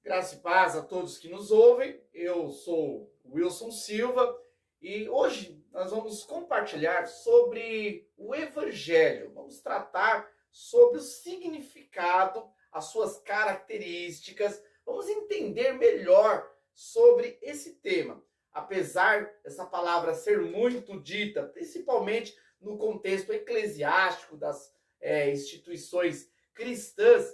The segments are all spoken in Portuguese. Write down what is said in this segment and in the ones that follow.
Graça e paz a todos que nos ouvem. Eu sou Wilson Silva e hoje nós vamos compartilhar sobre o Evangelho. Vamos tratar sobre o significado, as suas características. Vamos entender melhor sobre esse tema. Apesar dessa palavra ser muito dita, principalmente no contexto eclesiástico das instituições cristãs,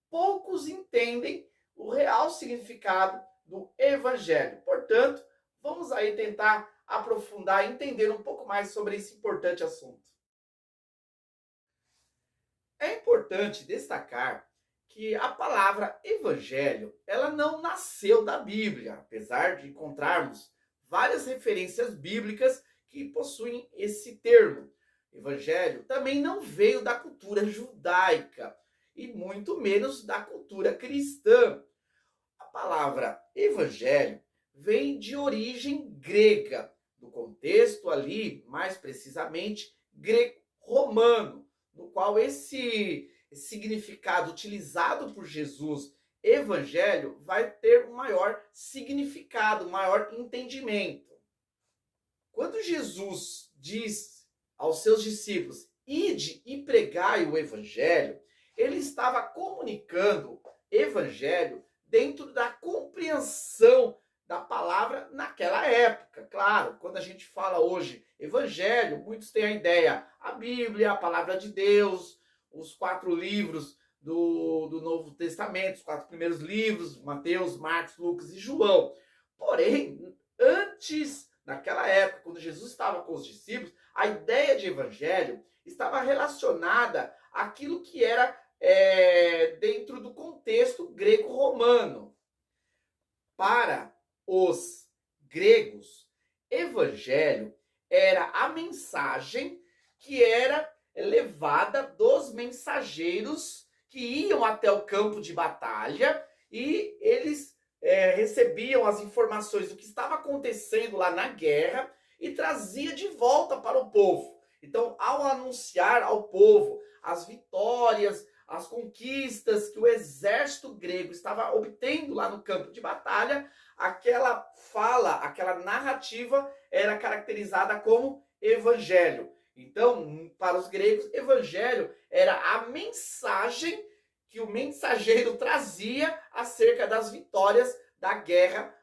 poucos entendem o real significado do Evangelho. Portanto, vamos aí tentar aprofundar e entender um pouco mais sobre esse importante assunto. É importante destacar que a palavra Evangelho, ela não nasceu da Bíblia, apesar de encontrarmos várias referências bíblicas que possuem esse termo. Evangelho também não veio da cultura judaica e muito menos da cultura cristã. A palavra evangelho vem de origem grega, do contexto ali, mais precisamente, greco-romano, no qual esse significado utilizado por Jesus, evangelho, vai ter um maior significado, um maior entendimento. Quando Jesus diz aos seus discípulos, ide e pregai o evangelho, ele estava comunicando evangelho dentro da compreensão da palavra naquela época. Claro, quando a gente fala hoje evangelho, muitos têm a ideia, a Bíblia, a palavra de Deus, os 4 livros do Novo Testamento, os 4 primeiros livros, Mateus, Marcos, Lucas e João. Porém, antes, naquela época, quando Jesus estava com os discípulos, a ideia de evangelho estava relacionada àquilo que era dentro do contexto greco-romano. Para os gregos, evangelho era a mensagem que era levada dos mensageiros que iam até o campo de batalha e eles recebiam as informações do que estava acontecendo lá na guerra e trazia de volta para o povo. Então, ao anunciar ao povo as vitórias, as conquistas que o exército grego estava obtendo lá no campo de batalha, aquela fala, aquela narrativa era caracterizada como evangelho. Então, para os gregos, evangelho era a mensagem que o mensageiro trazia acerca das vitórias da guerra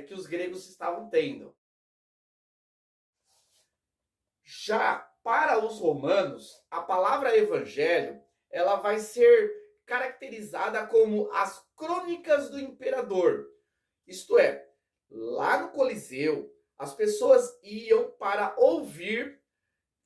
que os gregos estavam tendo. Já para os romanos, a palavra evangelho ela vai ser caracterizada como as crônicas do imperador. Isto é, lá no Coliseu, as pessoas iam para ouvir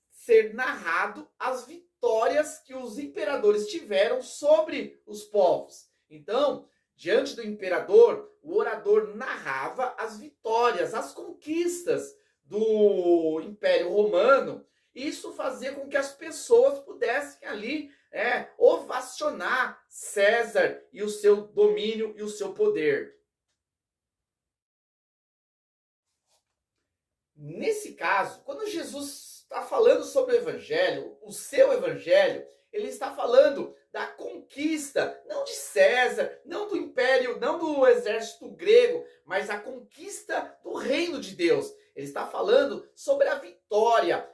ser narrado as vitórias que os imperadores tiveram sobre os povos. Então, diante do imperador, o orador narrava as vitórias, as conquistas do Império Romano. Isso fazia com que as pessoas pudessem ali ovacionar César e o seu domínio e o seu poder. Nesse caso, quando Jesus está falando sobre o evangelho, o seu evangelho, ele está falando da conquista, não de César, não do império, não do exército grego, mas a conquista do reino de Deus. Ele está falando sobre a vitória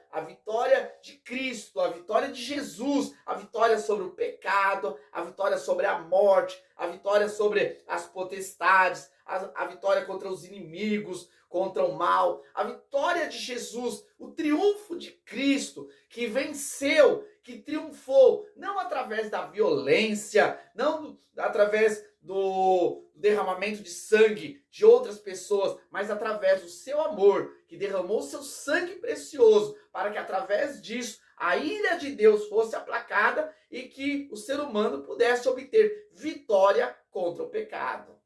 de Cristo, a vitória de Jesus, a vitória sobre o pecado, a vitória sobre a morte, a vitória sobre as potestades, a vitória contra os inimigos, contra o mal, a vitória de Jesus, o triunfo de Cristo, que venceu, que triunfou, não através da violência, não através do derramamento de sangue de outras pessoas, mas através do seu amor, que derramou seu sangue precioso, para que através disso a ira de Deus fosse aplacada e que o ser humano pudesse obter vitória contra o pecado.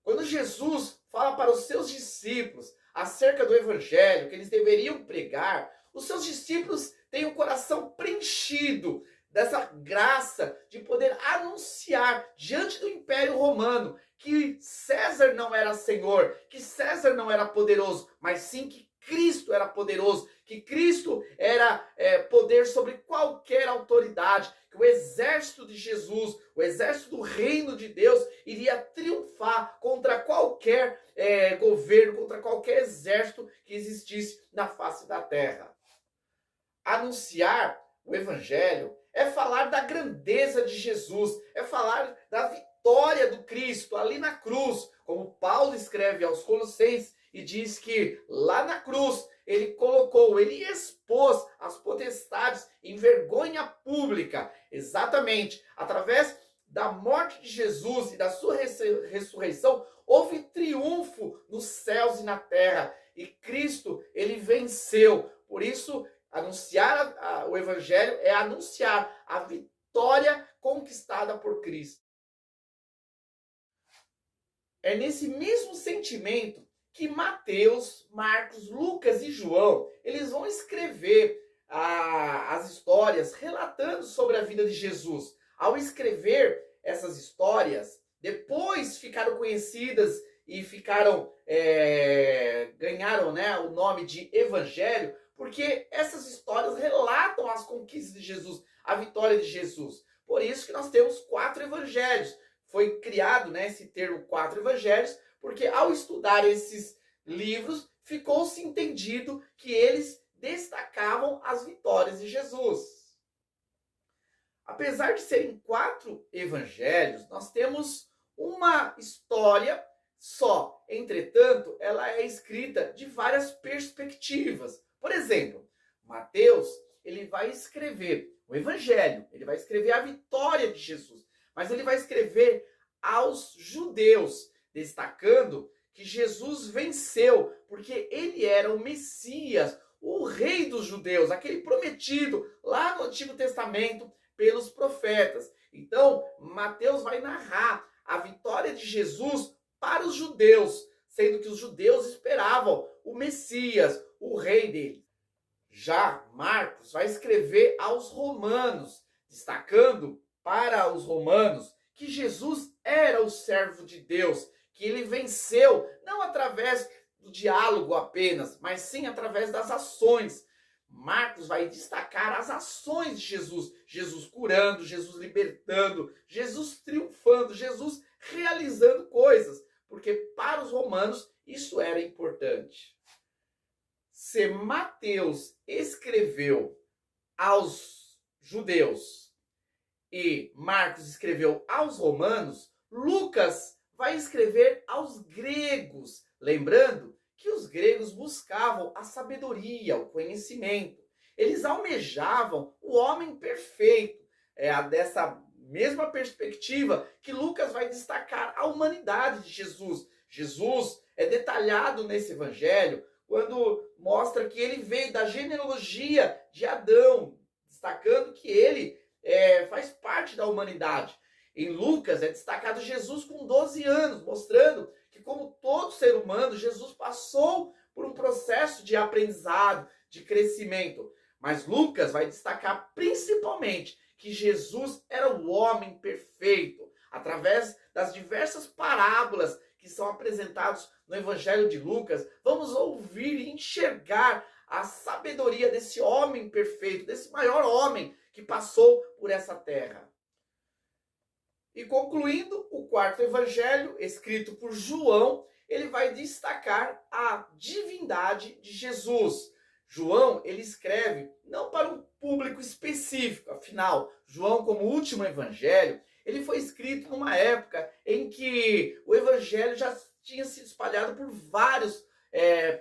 Quando Jesus fala para os seus discípulos acerca do evangelho que eles deveriam pregar, os seus discípulos têm o coração preenchido dessa graça de poder anunciar diante do Império Romano que César não era Senhor, que César não era poderoso, mas sim que Cristo era poderoso, que Cristo era poder sobre qualquer autoridade, que o exército de Jesus, o exército do reino de Deus, iria triunfar contra qualquer governo, contra qualquer exército que existisse na face da terra. Anunciar o evangelho é falar da grandeza de Jesus, é falar da vitória do Cristo ali na cruz, como Paulo escreve aos Colossenses e diz que lá na cruz ele expôs as potestades em vergonha pública, exatamente através da morte de Jesus e da sua ressurreição. Houve triunfo nos céus e na terra, e Cristo, ele venceu. Por isso, anunciar o evangelho é anunciar a vitória conquistada por Cristo. É nesse mesmo sentimento que Mateus, Marcos, Lucas e João, eles vão escrever as histórias relatando sobre a vida de Jesus. Ao escrever essas histórias, depois ficaram conhecidas e ganharam, né, o nome de Evangelho, porque essas histórias relatam as conquistas de Jesus, a vitória de Jesus. Por isso que nós temos 4 evangelhos. Foi criado, né, esse termo 4 evangelhos, porque ao estudar esses livros, ficou-se entendido que eles destacavam as vitórias de Jesus. Apesar de serem 4 evangelhos, nós temos uma história só. Entretanto, ela é escrita de várias perspectivas. Por exemplo, Mateus, ele vai escrever o evangelho, ele vai escrever a vitória de Jesus, mas ele vai escrever aos judeus, destacando que Jesus venceu, porque ele era o Messias, o rei dos judeus, aquele prometido lá no Antigo Testamento pelos profetas. Então, Mateus vai narrar a vitória de Jesus para os judeus, sendo que os judeus esperavam o Messias, o rei deles. Já Marcos vai escrever aos romanos, destacando para os romanos que Jesus era o servo de Deus, que ele venceu não através do diálogo apenas, mas sim através das ações. Marcos vai destacar as ações de Jesus. Jesus curando, Jesus libertando, Jesus triunfando, Jesus realizando coisas, porque para os romanos isso era importante. Se Mateus escreveu aos judeus e Marcos escreveu aos romanos, Lucas vai escrever aos gregos, lembrando que os gregos buscavam a sabedoria, o conhecimento. Eles almejavam o homem perfeito. É dessa mesma perspectiva que Lucas vai destacar a humanidade de Jesus. Jesus é detalhado nesse evangelho quando mostra que ele veio da genealogia de Adão, destacando que ele faz parte da humanidade. Em Lucas é destacado Jesus com 12 anos, mostrando que, como todo ser humano, Jesus passou por um processo de aprendizado, de crescimento. Mas Lucas vai destacar principalmente que Jesus era o homem perfeito, através das diversas parábolas que são apresentadas no Evangelho de Lucas. Vamos ouvir e enxergar a sabedoria desse homem perfeito, desse maior homem que passou por essa terra. E concluindo, o 4º evangelho, escrito por João, ele vai destacar a divindade de Jesus. João, ele escreve não para um público específico, afinal, João, como último evangelho, ele foi escrito numa época em que o evangelho já tinha sido espalhado por vários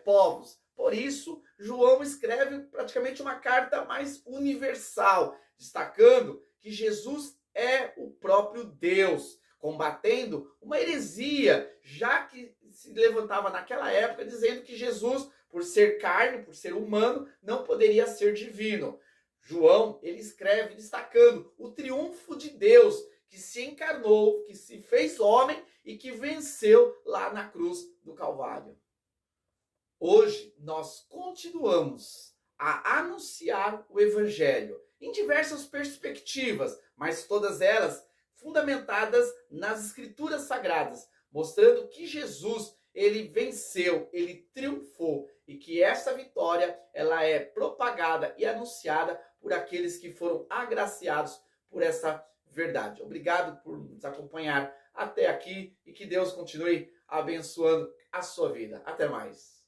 povos. Por isso, João escreve praticamente uma carta mais universal, destacando que Jesus é o próprio Deus, combatendo uma heresia, já que se levantava naquela época dizendo que Jesus, por ser carne, por ser humano, não poderia ser divino. João, ele escreve destacando o triunfo de Deus, que se encarnou, que se fez homem e que venceu lá na cruz do Calvário. Hoje, nós continuamos a anunciar o Evangelho em diversas perspectivas, mas todas elas fundamentadas nas Escrituras Sagradas, mostrando que Jesus, ele venceu, ele triunfou e que essa vitória ela é propagada e anunciada por aqueles que foram agraciados por essa verdade. Obrigado por nos acompanhar até aqui e que Deus continue abençoando a sua vida. Até mais.